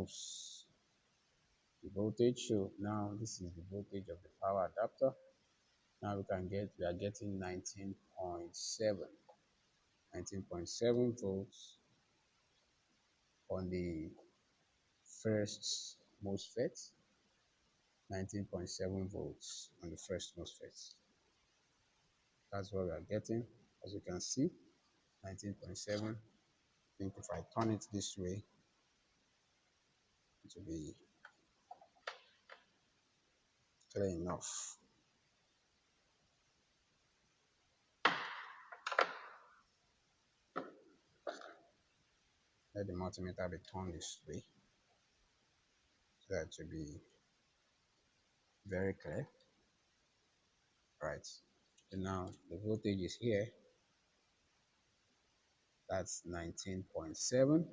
Oops. The voltage. So now this is the voltage of the power adapter. Now we are getting 19.7 volts on the first MOSFET, 19.7 volts on the first MOSFET. That's what we are getting. As you can see, 19.7. I think if I turn it this way, it will be clear enough. Let the multimeter be turned this way so that to be very clear. Right. So now the voltage is here. That's 19.7.